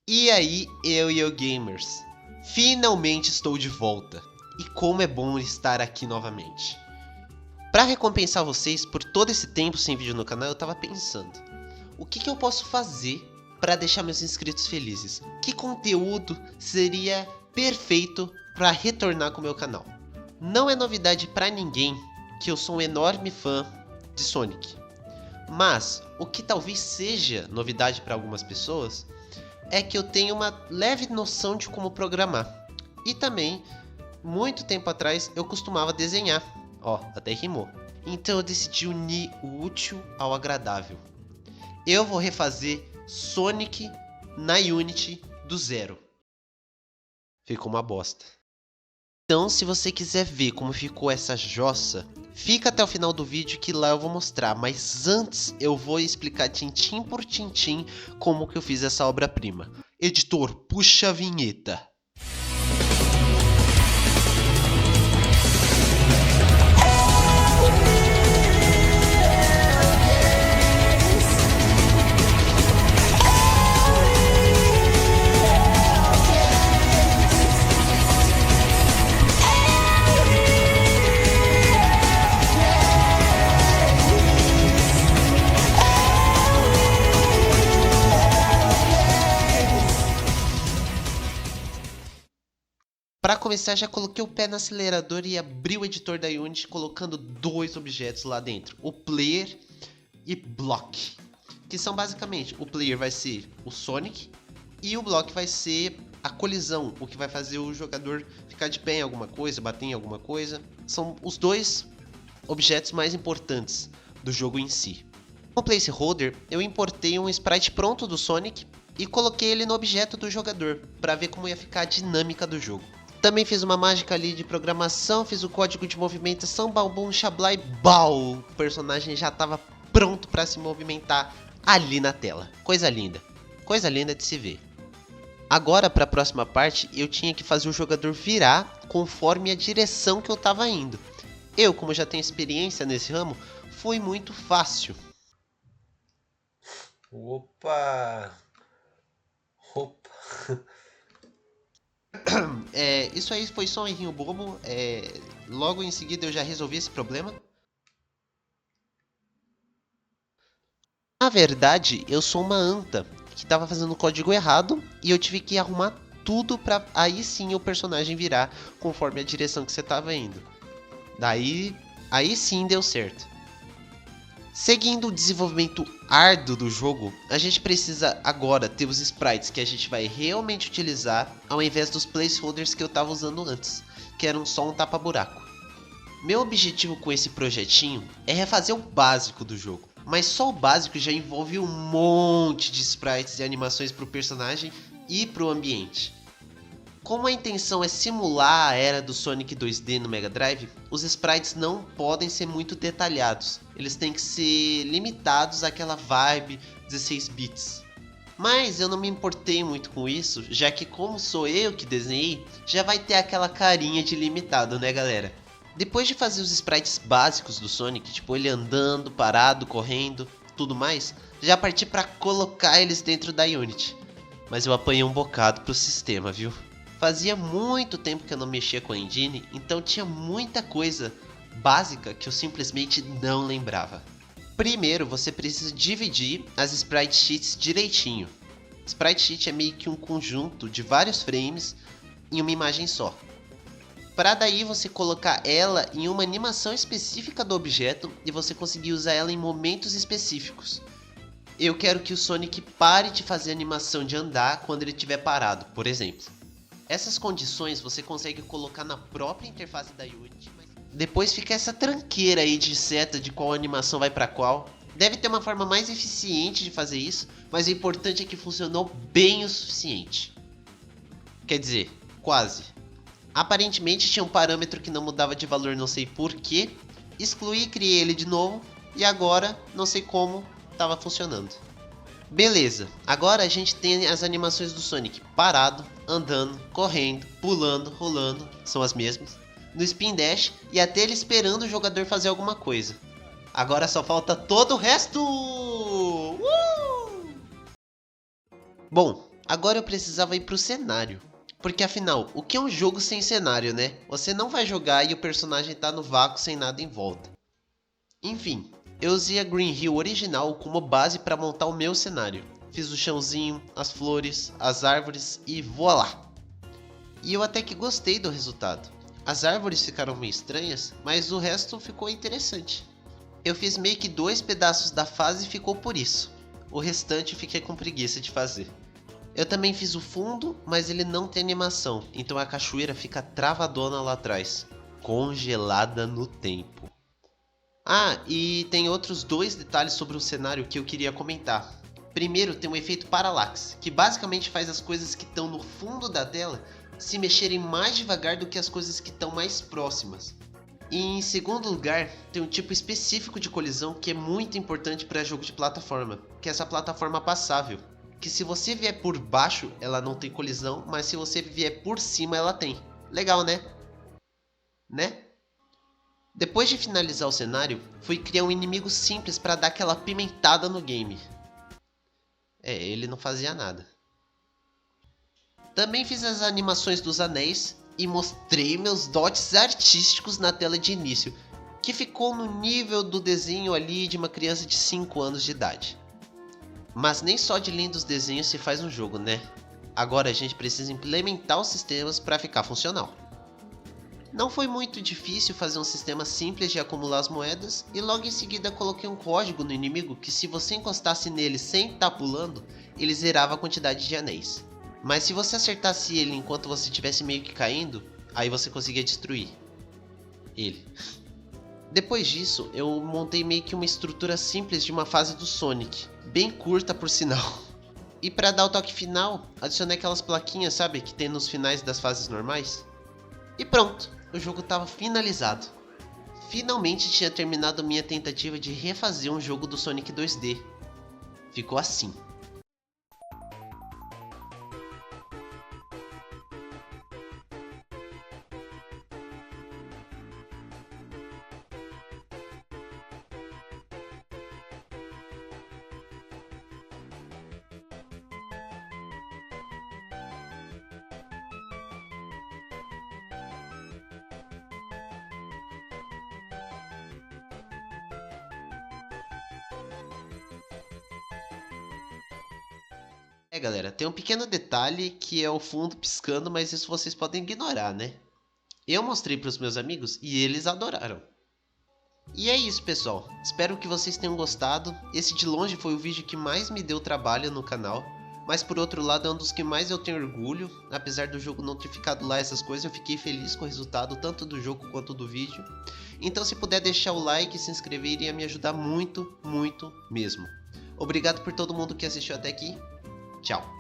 E aí, eu gamers, finalmente estou de volta. E como é bom estar aqui novamente. Para recompensar vocês por todo esse tempo sem vídeo no canal, eu tava pensando, o que eu posso fazer para deixar meus inscritos felizes? Que conteúdo seria perfeito para retornar com o meu canal? Não é novidade para ninguém que eu sou um enorme fã de Sonic. Mas o que talvez seja novidade para algumas pessoas é que eu tenho uma leve noção de como programar. E também, muito tempo atrás, eu costumava desenhar. Ó, até rimou. Então eu decidi unir o útil ao agradável. Eu vou refazer Sonic na Unity do zero. Ficou uma bosta. Então, se você quiser ver como ficou essa jossa, fica até o final do vídeo que lá eu vou mostrar. Mas antes eu vou explicar tintim por tintim como que eu fiz essa obra-prima. Editor, puxa a vinheta. Para começar, já coloquei o pé no acelerador e abri o editor da Unity colocando dois objetos lá dentro, o Player e Block, que são basicamente, o Player vai ser o Sonic e o Block vai ser a colisão, o que vai fazer o jogador ficar de pé em alguma coisa, bater em alguma coisa. São os dois objetos mais importantes do jogo em si. No placeholder, eu importei um sprite pronto do Sonic e coloquei ele no objeto do jogador, para ver como ia ficar a dinâmica do jogo. Também fiz uma mágica ali de programação, fiz o código de movimentação, balbum, xablá e bau! O personagem já estava pronto para se movimentar ali na tela. Coisa linda de se ver. Agora, para a próxima parte, eu tinha que fazer o jogador virar conforme a direção que eu estava indo. Eu, como já tenho experiência nesse ramo, foi muito fácil. Opa! Isso aí foi só um errinho bobo. Logo em seguida eu já resolvi esse problema. Na verdade, eu sou uma anta que estava fazendo o código errado e eu tive que arrumar tudo para aí sim o personagem virar conforme a direção que você estava indo. Aí sim deu certo. Seguindo o desenvolvimento árduo do jogo, a gente precisa agora ter os sprites que a gente vai realmente utilizar ao invés dos placeholders que eu estava usando antes, que eram só um tapa-buraco. Meu objetivo com esse projetinho é refazer o básico do jogo, mas só o básico já envolve um monte de sprites e animações para o personagem e para o ambiente. Como a intenção é simular a era do Sonic 2D no Mega Drive, os sprites não podem ser muito detalhados, eles têm que ser limitados àquela vibe 16 bits. Mas eu não me importei muito com isso, já que como sou eu que desenhei, já vai ter aquela carinha de limitado, né galera? Depois de fazer os sprites básicos do Sonic, tipo ele andando, parado, correndo, tudo mais, já parti para colocar eles dentro da Unity. Mas eu apanhei um bocado pro sistema, viu? Fazia muito tempo que eu não mexia com a engine, então tinha muita coisa básica que eu simplesmente não lembrava. Primeiro, você precisa dividir as sprite sheets direitinho. Sprite sheet é meio que um conjunto de vários frames em uma imagem só. Para daí você colocar ela em uma animação específica do objeto e você conseguir usar ela em momentos específicos. Eu quero que o Sonic pare de fazer animação de andar quando ele estiver parado, por exemplo. Essas condições você consegue colocar na própria interface da Unity, mas depois fica essa tranqueira aí de seta de qual animação vai para qual. Deve ter uma forma mais eficiente de fazer isso, mas o importante é que funcionou bem o suficiente. Quer dizer, quase. Aparentemente tinha um parâmetro que não mudava de valor, não sei porquê. Excluí e criei ele de novo e agora, não sei como, estava funcionando. Beleza, agora a gente tem as animações do Sonic parado, andando, correndo, pulando, rolando, são as mesmas, no Spin Dash e até ele esperando o jogador fazer alguma coisa. Agora só falta todo o resto! Bom, Agora eu precisava ir pro cenário. Porque afinal, o que é um jogo sem cenário, né? Você não vai jogar e o personagem tá no vácuo sem nada em volta. Enfim, eu usei a Green Hill original como base para montar o meu cenário. Fiz o chãozinho, as flores, as árvores e voilá! E eu até que gostei do resultado. As árvores ficaram meio estranhas, mas o resto ficou interessante. Eu fiz meio que 2 pedaços da fase e ficou por isso. O restante eu fiquei com preguiça de fazer. Eu também fiz o fundo, mas ele não tem animação, então a cachoeira fica travadona lá atrás, congelada no tempo. Ah, e tem outros 2 detalhes sobre o cenário que eu queria comentar. Primeiro, tem o efeito Parallax, que basicamente faz as coisas que estão no fundo da tela se mexerem mais devagar do que as coisas que estão mais próximas. E em segundo lugar, tem um tipo específico de colisão que é muito importante para jogo de plataforma, que é essa plataforma passável. Que se você vier por baixo, ela não tem colisão, mas se você vier por cima, ela tem. Legal, né? Depois de finalizar o cenário, fui criar um inimigo simples para dar aquela pimentada no game. Ele não fazia nada. Também fiz as animações dos anéis e mostrei meus dotes artísticos na tela de início, que ficou no nível do desenho ali de uma criança de 5 anos de idade. Mas nem só de lindos desenhos se faz um jogo, né? Agora a gente precisa implementar os sistemas para ficar funcional. Não foi muito difícil fazer um sistema simples de acumular as moedas e logo em seguida coloquei um código no inimigo que se você encostasse nele sem estar pulando, ele zerava a quantidade de anéis. Mas se você acertasse ele enquanto você estivesse meio que caindo, aí você conseguia destruir ele. Depois disso, eu montei meio que uma estrutura simples de uma fase do Sonic, bem curta por sinal. E para dar o toque final, adicionei aquelas plaquinhas, sabe, que tem nos finais das fases normais. E pronto, o jogo estava finalizado. Finalmente tinha terminado minha tentativa de refazer um jogo do Sonic 2D. Ficou assim. Galera, tem um pequeno detalhe que é o fundo piscando, mas isso vocês podem ignorar, né? Eu mostrei para os meus amigos e eles adoraram. E é isso, pessoal. Espero que vocês tenham gostado. Esse de longe foi o vídeo que mais me deu trabalho no canal, mas por outro lado é um dos que mais eu tenho orgulho. Apesar do jogo não ter ficado lá essas coisas, eu fiquei feliz com o resultado, tanto do jogo quanto do vídeo. Então se puder deixar o like e se inscrever, iria me ajudar muito, muito mesmo. Obrigado por todo mundo que assistiu até aqui. Tchau.